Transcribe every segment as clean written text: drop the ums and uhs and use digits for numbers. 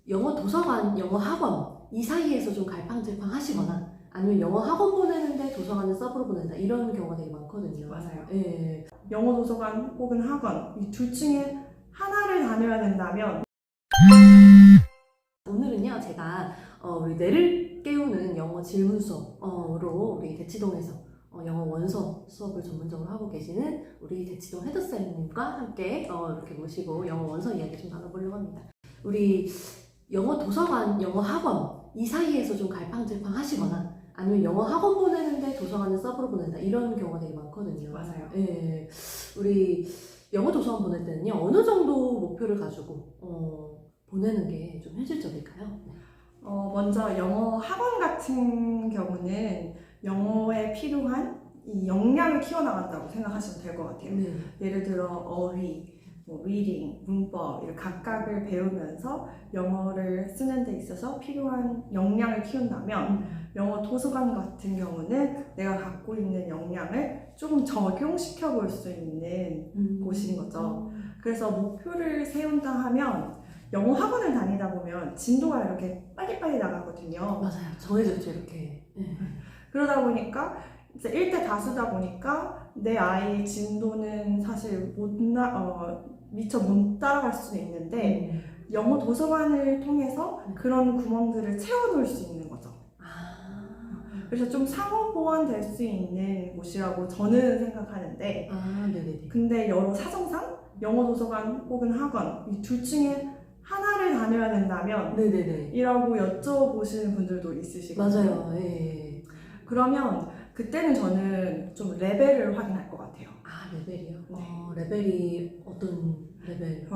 영어 도서관, 영어 학원 이 사이에서 좀 갈팡질팡 하시거나 아니면 영어 학원 보내는데 도서관을 서브로 보낸다 이런 경우가 되게 많거든요. 맞아요. 예. 영어 도서관 혹은 학원 이 둘 중에 하나를 다녀야 된다면 오늘은요 제가 우리 뇌를 깨우는 영어 질문 수업으로 우리 대치동에서 영어 원서 수업을 전문적으로 하고 계시는 우리 대치동 헤드쌤님과 함께 이렇게 모시고 영어 원서 이야기 좀 나눠보려고 합니다. 우리 영어 도서관, 영어 학원 이 사이에서 좀 갈팡질팡 하시거나 아니면 영어 학원 보내는데 도서관을 서브로 보낸다 이런 경우가 되게 많거든요. 맞아요. 예, 우리 영어 도서관 보낼 때는요 어느 정도 목표를 가지고 보내는 게 좀 현실적일까요? 네. 먼저 영어 학원 같은 경우는 영어에 필요한 이 역량을 키워나간다고 생각하시면 될 것 같아요. 네. 예를 들어 어휘, 리딩, 문법 이런 각각을 배우면서 영어를 쓰는 데 있어서 필요한 역량을 키운다면 영어 도서관 같은 경우는 내가 갖고 있는 역량을 조금 적용시켜 볼 수 있는 곳인 거죠. 그래서 목표를 세운다 하면 영어 학원을 다니다 보면 진도가 이렇게 빨리빨리 나가거든요. 맞아요. 정해졌죠, 이렇게. 네. 그러다 보니까 이제 1대 다수다 보니까 내 아이의 진도는 사실 미처 못 따라갈 수는 있는데 영어 도서관을 통해서 그런 구멍들을 채워놓을 수 있는 거죠. 그래서 좀 상호 보완될 수 있는 곳이라고 저는 생각하는데 네네네. 근데 여러 사정상 영어 도서관 혹은 학원 이 둘 중에 하나를 다녀야 된다면 네네네. 이라고 여쭤보시는 분들도 있으시거든요. 맞아요. 예. 그러면 그때는 저는 좀 레벨을 확인할 것 같아요. 레벨이요? 네. 레벨이 어떤 레벨?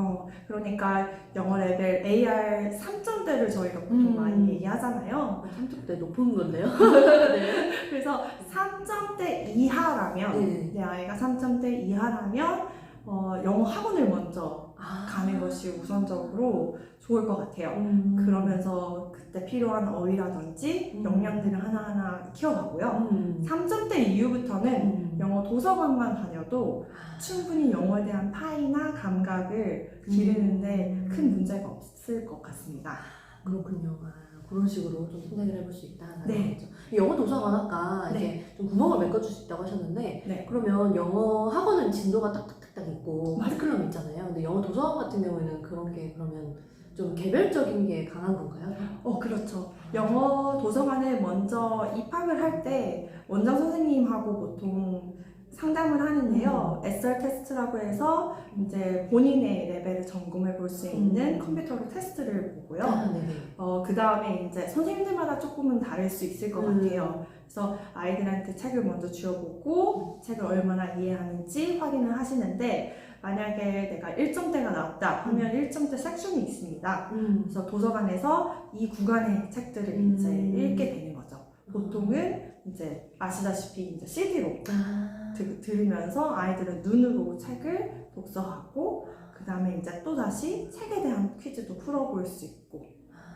그러니까 영어 레벨 AR 3점대를 저희가 보통 많이 얘기하잖아요. 3점대 높은 건데요? 네. 그래서 3점대 이하라면 네. 내 아이가 3점대 이하라면 영어 학원을 먼저 가는 것이 우선적으로 좋을 것 같아요. 그러면서 그때 필요한 어휘라든지 역량들을 하나하나 키워가고요. 3점대 이후부터는 영어 도서관만 다녀도 충분히 영어에 대한 파이나 감각을 기르는데 큰 문제가 없을 것 같습니다. 그렇군요. 그런 식으로 좀 생각을 해볼 수 있다는 네. 거죠. 영어 도서관 아까 네. 이제 좀 구멍을 메꿔줄 수 있다고 하셨는데 네. 그러면 영어 학원은 진도가 딱딱딱딱 있고 커리큘럼 있잖아요. 근데 영어 도서관 같은 경우에는 그런 게 그러면 좀 개별적인 게 강한 건가요? 그렇죠. 영어 도서관에 먼저 입학을 할 때 원장 선생님하고 보통 상담을 하는데요. SR 테스트라고 해서 이제 본인의 레벨을 점검해 볼 수 있는 컴퓨터로 테스트를 보고요. 그 다음에 이제 선생님들마다 조금은 다를 수 있을 것 같아요. 그래서 아이들한테 책을 먼저 주어보고 책을 얼마나 이해하는지 확인을 하시는데 만약에 내가 1점대가 나왔다 하면 1점대 섹션이 있습니다. 그래서 도서관에서 이 구간의 책들을 이제 읽게 되는 거죠. 보통은 이제 아시다시피 이제 CD로 들으면서 아이들은 눈으로 책을 독서하고 그 다음에 이제 또 다시 책에 대한 퀴즈도 풀어볼 수 있고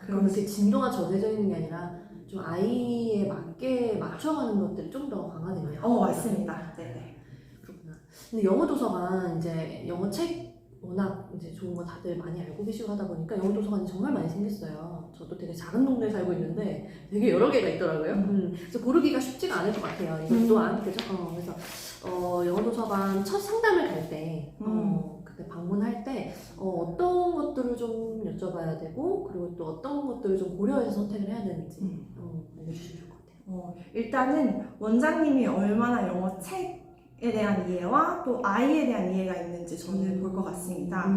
그럼 이렇게 진도가 정해져 있는 게 아니라 좀 아이에 맞게 맞춰가는 것들이 좀 더 강하겠네요. 맞습니다. 네네. 그렇구나. 근데 영어 도서관 이제 영어 책 워낙 이제 좋은 거 다들 많이 알고 계시고 하다 보니까 영어 도서관이 정말 많이 생겼어요. 저도 되게 작은 동네에 살고 있는데 되게 여러 개가 있더라고요. 그래서 고르기가 쉽지가 않을 것 같아요. 이것 또한 그죠? 그래서 영어 도서관 첫 상담을 갈 때 그때 방문할 때 어떤 것들을 좀 여쭤봐야 되고 그리고 또 어떤 것들을 좀 고려해서 선택을 해야 되는지 알려주시면 좋을 것 같아요. 일단은 원장님이 얼마나 영어 책에 대한 이해와 또 아이에 대한 이해가 있는지 저는 볼 것 같습니다.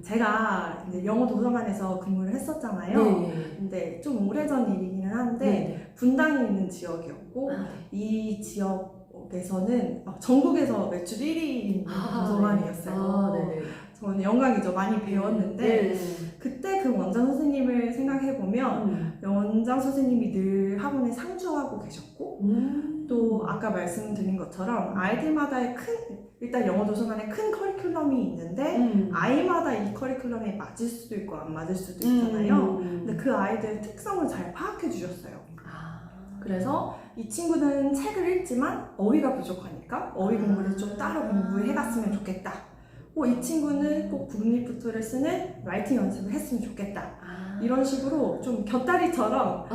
제가 이제 영어 도서관에서 근무를 했었잖아요. 네. 근데 좀 오래전 일이기는 한데 네. 분당에 있는 지역이었고 이 지역에서는 전국에서 매출 1위인 도서관이었어요. 네네. 저는 영광이죠. 많이 배웠는데 그때 그 원장 선생님을 생각해보면 원장 선생님이 늘 학원에 상주하고 계셨고 또 아까 말씀드린 것처럼 아이들마다의 일단 영어 도서관에 큰 커리큘럼이 있는데 아이마다 이 커리큘럼에 맞을 수도 있고 안 맞을 수도 있잖아요. 근데 그 아이들의 특성을 잘 파악해 주셨어요. 그래서 이 친구는 책을 읽지만 어휘가 부족하니까 어휘 공부를 좀 따로 공부해 갔으면 좋겠다. 이 친구는 꼭 북리프트를 쓰는 라이팅 연습을 했으면 좋겠다. 이런 식으로 좀 곁다리처럼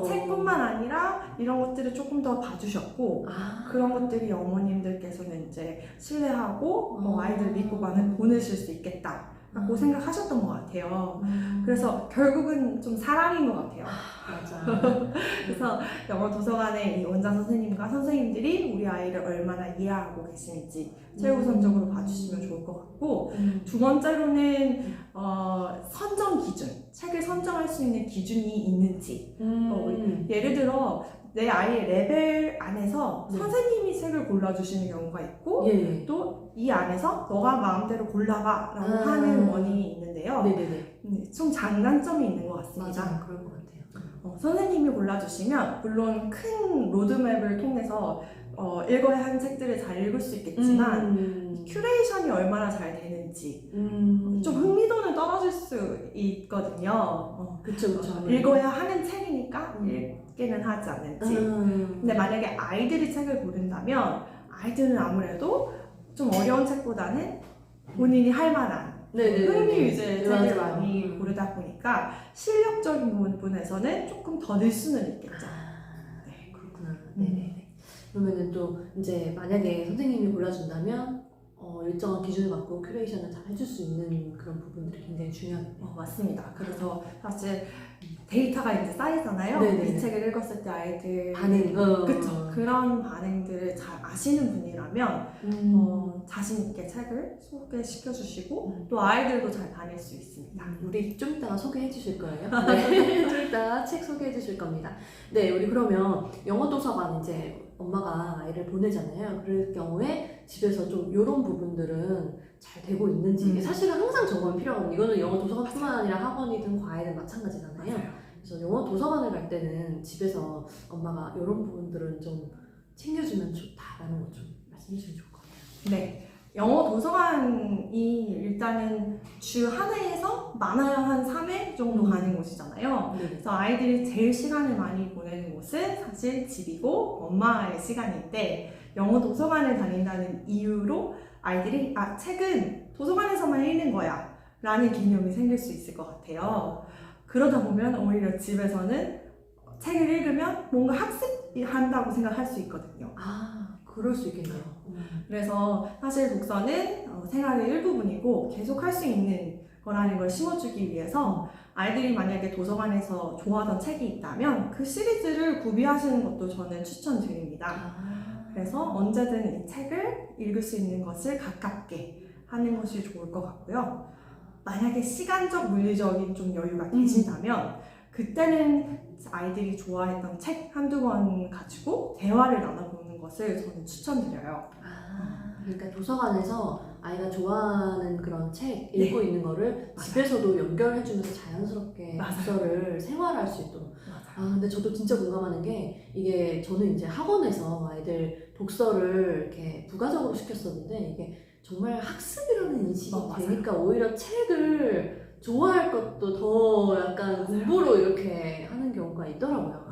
책뿐만 아니라 이런 것들을 조금 더 봐주셨고 그런 것들이 어머님들께서는 이제 신뢰하고 아이들 믿고 보내실 수 있겠다라고 생각하셨던 것 같아요. 그래서 결국은 좀 사랑인 것 같아요. 맞아. 그래서 영어 도서관의 이 원장 선생님과 선생님들이 우리 아이를 얼마나 이해하고 계시는지 최우선적으로 봐주시면 좋을 것 같고, 두 번째로는 선정 기준, 책을 선정할 수 있는 기준이 있는지. 예를 들어 내 아이의 레벨 안에서 선생님이 책을 골라주시는 경우가 있고 또 이 안에서 너가 마음대로 골라봐 라고 하는 원이 있는데요. 좀 장단점이 있는 것 같습니다. 맞아, 그럴 것 같아요. 선생님이 골라주시면 물론 큰 로드맵을 통해서 읽어야 하는 책들을 잘 읽을 수 있겠지만 큐레이션이 얼마나 잘 되는지 좀 흥미도는 떨어질 수 있거든요. 그쵸. 읽어야 하는 책이니까 읽기는 하지 않는지. 근데 만약에 아이들이 책을 고른다면 아이들은 아무래도 좀 어려운 책보다는 본인이 할 만한 흥미 위주의 책을 많이 고르다 보니까 실력적인 부분에서는 조금 더 늘 수는 있겠죠. 네, 그렇구나. 그러면은 또 이제 만약에 선생님이 골라준다면 일정한 기준을 갖고 큐레이션을 잘 해줄 수 있는 그런 부분들이 굉장히 중요하겠네요. 맞습니다. 그래서 사실 데이터가 이제 쌓이잖아요. 이 책을 읽었을 때 아이들 반응, 그쵸. 그런 반응들을 잘 아시는 분이라면 자신 있게 책을 소개시켜 주시고 또 아이들도 잘 다닐 수 있습니다. 우리 좀 이따가 소개해 주실 거예요? 네, 좀 이따가 책 소개해 주실 겁니다. 네, 우리 그러면 영어 도서관 이제 엄마가 아이를 보내잖아요. 그럴 경우에 집에서 좀 이런 부분들은 잘 되고 있는지 사실은 항상 점검이 필요하거든요. 이거는 영어 도서관뿐만 아니라 학원이든 과외든 마찬가지잖아요. 그래서 영어 도서관을 갈 때는 집에서 엄마가 이런 부분들은 좀 챙겨주면 좋다라는 거 좀 말씀해 주시면 좋을 것 같아요. 네, 영어 도서관이 일단은 주 한 회에서 많아야 한 3회 정도 가는 곳이잖아요. 그래서 아이들이 제일 시간을 많이 보내는 곳은 사실 집이고 엄마의 시간인데 영어 도서관을 다닌다는 이유로 아이들이 책은 도서관에서만 읽는 거야 라는 개념이 생길 수 있을 것 같아요. 그러다 보면 오히려 집에서는 책을 읽으면 뭔가 학습한다고 생각할 수 있거든요. 그럴 수 있겠네요. 그래서 사실 독서는 생활의 일부분이고 계속 할 수 있는 거라는 걸 심어주기 위해서 아이들이 만약에 도서관에서 좋아하던 책이 있다면 그 시리즈를 구비하시는 것도 저는 추천드립니다. 그래서 언제든 이 책을 읽을 수 있는 것을 가깝게 하는 것이 좋을 것 같고요. 만약에 시간적, 물리적인 좀 여유가 계신다면 그때는 아이들이 좋아했던 책 한두 권 가지고 대화를 나눠보는 것을 저는 추천드려요. 그러니까 도서관에서 아이가 좋아하는 그런 책 읽고 있는 거를 집에서도 연결해주면서 자연스럽게 독서를 생활할 수 있도록. 근데 저도 진짜 공감하는 게 이게 저는 이제 학원에서 아이들 독서를 이렇게 부가적으로 시켰었는데 이게 정말 학습이라는 인식이 되니까 오히려 책을 좋아할 것도 더 약간 공부로 이렇게 하는 경우가 있더라고요.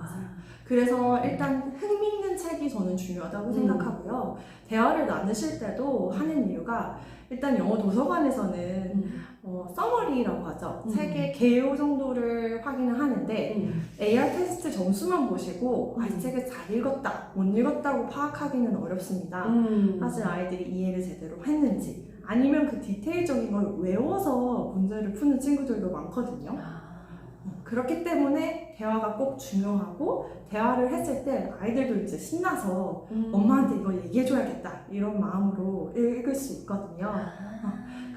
그래서 일단 흥미있는 책이 저는 중요하다고 생각하고요. 대화를 나누실 때도 하는 이유가 일단 영어 도서관에서는 서머리라고 하죠. 책의 개요 정도를 확인을 하는데 AR 테스트 점수만 보시고 이 책을 잘 읽었다, 못 읽었다고 파악하기는 어렵습니다. 사실 아이들이 이해를 제대로 했는지 아니면 그 디테일적인 걸 외워서 문제를 푸는 친구들도 많거든요. 그렇기 때문에 대화가 꼭 중요하고 대화를 했을 때 아이들도 이제 신나서 엄마한테 이거 얘기해줘야겠다 이런 마음으로 읽을 수 있거든요.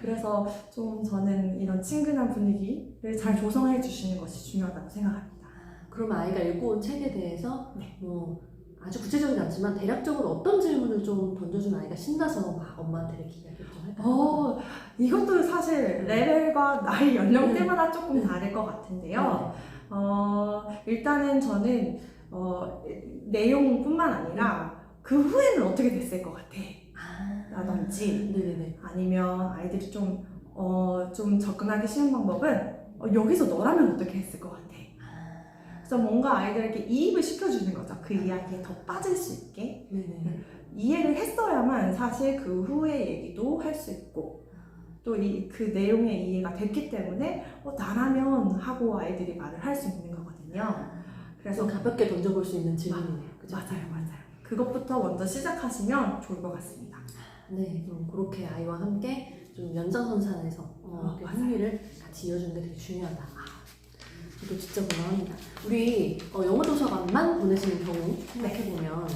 그래서 좀 저는 이런 친근한 분위기를 잘 조성해 주시는 것이 중요하다고 생각합니다. 그러면 아이가 읽고 온 책에 대해서 뭐 아주 구체적이지 않지만 대략적으로 어떤 질문을 좀 던져주면 아이가 신나서 막 엄마한테 이렇게 이야기를 좀 할까요? 이것도 사실 레벨과 나이 연령대마다 조금 다를 것 같은데요. 일단은 저는 내용뿐만 아니라 그 후에는 어떻게 됐을 것 같아 라든지 아니면 아이들이 좀 접근하기 쉬운 방법은 여기서 너라면 어떻게 했을 것 같아. 그래서 뭔가 아이들에게 이입을 시켜주는 거죠. 그 이야기에 더 빠질 수 있게. 이해를 했어야만 사실 그 후의 얘기도 할 수 있고 또 그 내용의 이해가 됐기 때문에 나라면 하고 아이들이 말을 할 수 있는 거거든요. 그래서 가볍게 던져볼 수 있는 질문이네요. 그죠? 맞아요. 그것부터 먼저 시작하시면 좋을 것 같습니다. 네, 그럼 그렇게 아이와 함께 좀 연장선상에서 이렇게 맞아요. 흥미를 같이 이어주는 게 되게 중요하다. 저도 진짜 공감합니다. 우리 영어 도서관만 보내시는 경우 생각해보면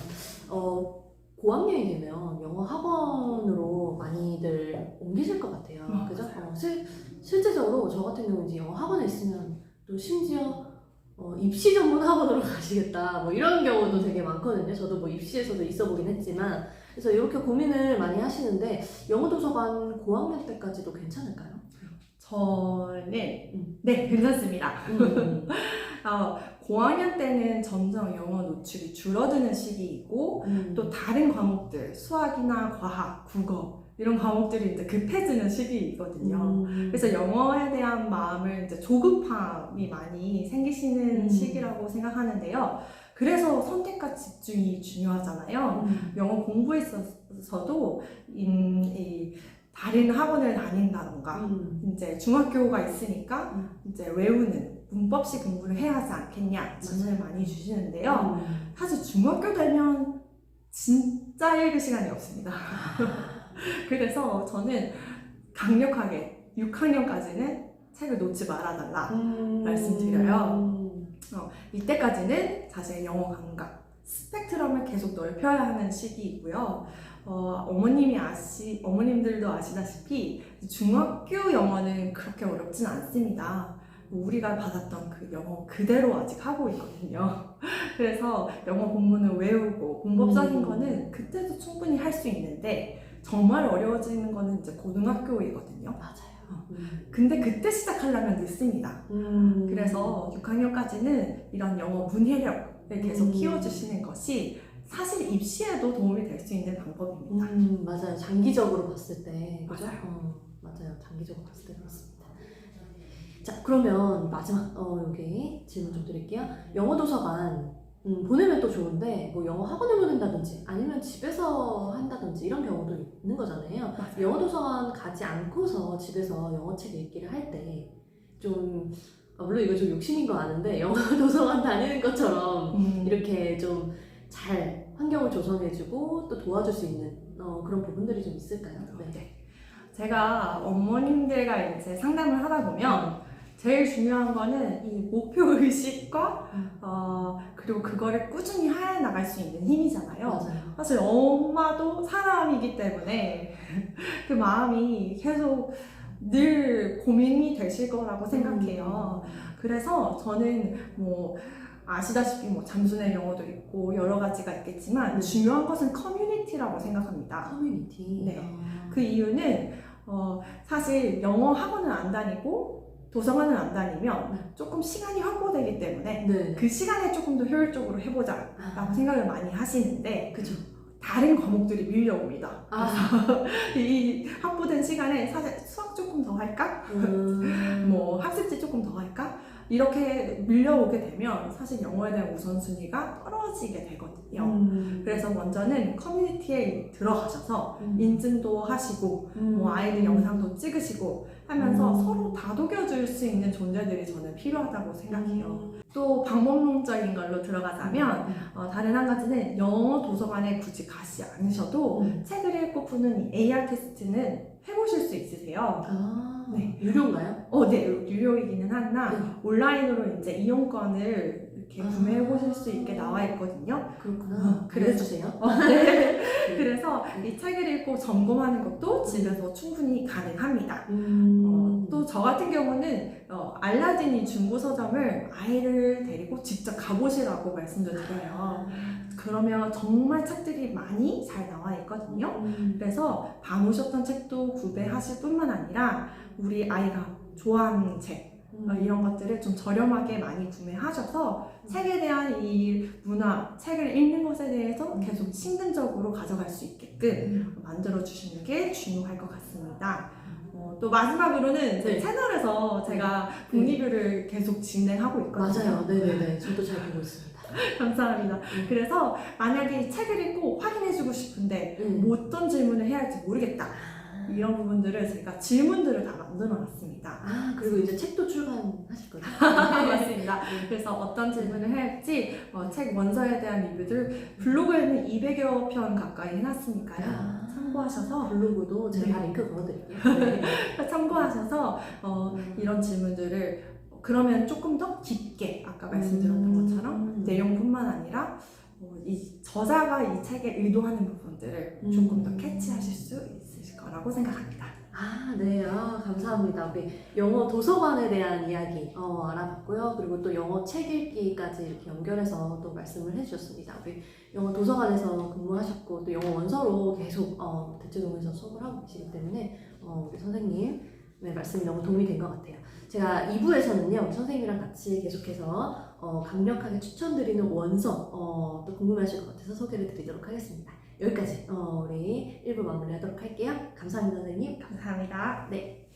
고학년이 되면 영어 학원으로 많이들 옮기실 것 같아요. 그죠? 실제적으로 저 같은 경우 이제 영어 학원에 있으면 또 심지어 입시 전문 학원으로 가시겠다 뭐 이런 경우도 되게 많거든요. 저도 뭐 입시에서도 있어 보긴 했지만 그래서 이렇게 고민을 많이 하시는데 영어 도서관 고학년 때까지도 괜찮을까요? 저는 네, 괜찮습니다. 고학년 때는 점점 영어 노출이 줄어드는 시기이고 또 다른 과목들, 수학이나 과학, 국어 이런 과목들이 이제 급해지는 시기이거든요. 그래서 영어에 대한 마음을 이제 조급함이 많이 생기시는 시기라고 생각하는데요. 그래서 선택과 집중이 중요하잖아요. 영어 공부에 있어서도 이 다른 학원을 다닌다던가 이제 중학교가 있으니까 이제 외우는 문법식 공부를 해야 하지 않겠냐 질문을 많이 주시는데요. 사실 중학교 되면 진짜 읽을 시간이 없습니다. 그래서 저는 강력하게 6학년까지는 책을 놓지 말아달라 말씀드려요. 이때까지는 자신의 영어 감각, 스펙트럼을 계속 넓혀야 하는 시기이고요. 어머님들도 아시다시피 중학교 영어는 그렇게 어렵진 않습니다. 우리가 받았던 그 영어 그대로 아직 하고 있거든요. 그래서 영어 본문을 외우고 문법적인 거는 그때도 충분히 할 수 있는데 정말 어려워지는 거는 이제 고등학교이거든요. 맞아요. 근데 그때 시작하려면 늦습니다. 그래서 6학년까지는 이런 영어 문해력을 계속 키워주시는 것이 사실 입시에도 도움이 될 수 있는 방법입니다. 맞아요. 장기적으로 봤을 때. 그죠? 맞아요. 맞아요. 장기적으로 봤을 때 그렇습니다. 자, 그러면 마지막 여기 질문 좀 드릴게요. 영어 도서관 보내면 또 좋은데 뭐 영어 학원을 보낸다든지 아니면 집에서 한다든지 이런 경우도 있는 거잖아요. 맞아요. 영어 도서관 가지 않고서 집에서 영어 책 읽기를 할 때 좀 물론 이거 좀 욕심인 거 아는데 영어 도서관 다니는 것처럼 이렇게 좀 잘 환경을 조성해주고 또 도와줄 수 있는 그런 부분들이 좀 있을까요? 네. 제가 어머님들과 이제 상담을 하다 보면 제일 중요한 거는 이 목표 의식과 그리고 그거를 꾸준히 해 나갈 수 있는 힘이잖아요. 맞아요. 사실 엄마도 사람이기 때문에 그 마음이 계속 늘 고민이 되실 거라고 생각해요. 그래서 저는 뭐 아시다시피 뭐 잠수의 영어도 있고 여러 가지가 있겠지만 중요한 것은 커뮤니티라고 생각합니다. 커뮤니티. 네. 그 이유는 사실 영어 학원을 안 다니고 도서관을 안 다니면 조금 시간이 확보되기 때문에 그 시간에 조금 더 효율적으로 해보자 라고 생각을 많이 하시는데 그죠. 다른 과목들이 밀려옵니다. 이 확보된 시간에 사실 수학 조금 더 할까? 뭐 학습지 조금 더 할까? 이렇게 밀려오게 되면 사실 영어에 대한 우선순위가 떨어지게 되거든요. 그래서 먼저는 커뮤니티에 들어가셔서 인증도 하시고 뭐 아이들 영상도 찍으시고 하면서 서로 다독여줄 수 있는 존재들이 저는 필요하다고 생각해요. 또 방법론적인 걸로 들어가자면 다른 한 가지는 영어 도서관에 굳이 가지 않으셔도 책을 읽고 푸는 이 AR 테스트는 해보실 수 있으세요. 네. 유료인가요? 네, 유료이기는 하나 온라인으로 이제 이용권을 이렇게 구매해 보실 수 있게 나와 있거든요. 그렇구나. 그래주세요. 네. 그래서 이 책을 읽고 점검하는 것도 집에서 충분히 가능합니다. 또 저 같은 경우는 알라딘이 중고서점을 아이를 데리고 직접 가보시라고 말씀도 드려요. 그러면 정말 책들이 많이 잘 나와 있거든요. 그래서 봐오셨던 책도 구매하실 뿐만 아니라 우리 아이가 좋아하는 책 이런 것들을 좀 저렴하게 많이 구매하셔서 책에 대한 이 문화, 책을 읽는 것에 대해서 계속 친근적으로 가져갈 수 있게끔 만들어주시는 게 중요할 것 같습니다. 또 마지막으로는 제 채널에서 제가 북리뷰를 계속 진행하고 있거든요. 맞아요. 네네네. 저도 잘 보고 있습니다. 감사합니다. 그래서 만약에 이 책을 읽고 확인해주고 싶은데 어떤 질문을 해야 할지 모르겠다. 이런 부분들을 제가 질문들을 다 만들어 놨습니다. 그리고 이제 책도 출간하실 거죠? 맞습니다. 그래서 어떤 질문을 해야 할지 책 원서에 대한 리뷰들 블로그에는 200여 편 가까이 해놨으니까요. 참고하셔서 블로그도 제가 다 네. 링크 걸어드릴게요. 참고하셔서 이런 질문들을 그러면 조금 더 깊게 아까 말씀드렸던 것처럼 내용뿐만 아니라 이 저자가 이 책에 의도하는 부분들을 조금 더 캐치하실 수 있으실 거라고 생각합니다. 네. 감사합니다. 우리 영어 도서관에 대한 이야기 알아봤고요. 그리고 또 영어 책 읽기까지 이렇게 연결해서 또 말씀을 해주셨습니다. 우리 영어 도서관에서 근무하셨고 또 영어 원서로 계속 대치동에서 수업을 하고 계시기 때문에 우리 선생님의 말씀이 너무 도움이 된 것 같아요. 제가 2부에서는요, 우리 선생님이랑 같이 계속해서 강력하게 추천드리는 원서 또 궁금하실 것 같아서 소개를 드리도록 하겠습니다. 여기까지 우리 1부 마무리하도록 할게요. 감사합니다, 선생님. 감사합니다. 네.